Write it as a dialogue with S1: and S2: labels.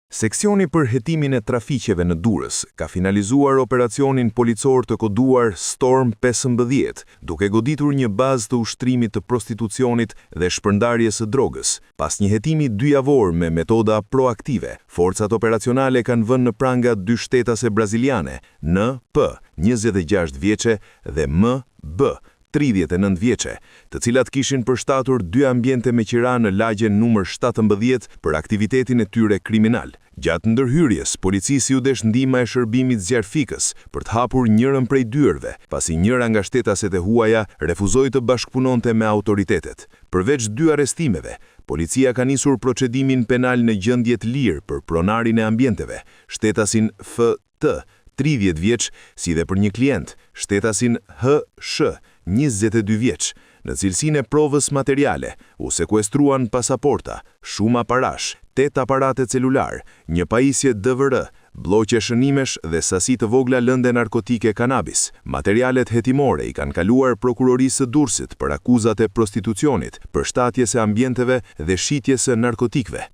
S1: Seksioni për hetimin e trafiqeve në Durrës ka finalizuar operacionin policor të koduar Storm 15, duke goditur një bazë të ushtrimit të prostitucionit dhe shpërndarjes së drogës. Pas një hetimi 2 javor me metoda proaktive, forcat operacionale kanë vënë në pranga 2 shtetase braziliane, N.P. 26 vjeçe dhe M.B. 39 vjeçe, të cilat kishin përshtatur 2 ambiente me qira në lagjen numër 17 për aktivitetin e tyre kriminal. Gjatë ndërhyrjes, policisi u desh ndihma e shërbimit zjarfikës për të hapur njërën prej dyerve, pasi njëra nga shtetaset e huaja refuzoi të bashkëpunonte me autoritetet. Përveç 2 arrestimeve, policia ka nisur procedimin penal në gjendje të lirë për pronarin e ambienteve, shtetasin F.T. 30 vjeç, si dhe për një klient, shtetasin H.Sh. 22 vjeç. Në cilësinë e provës materiale, u sekuestruan pasaporta, shumë aparash, 8 aparate celular, një pajisje DVD, bloqe shënimesh dhe sasi të vogla lënde narkotike kanabis. Materialet hetimore i kanë kaluar prokurorisë së Durrësit për akuzat e prostitucionit, përshtatjes së ambienteve dhe shitjes së narkotikëve.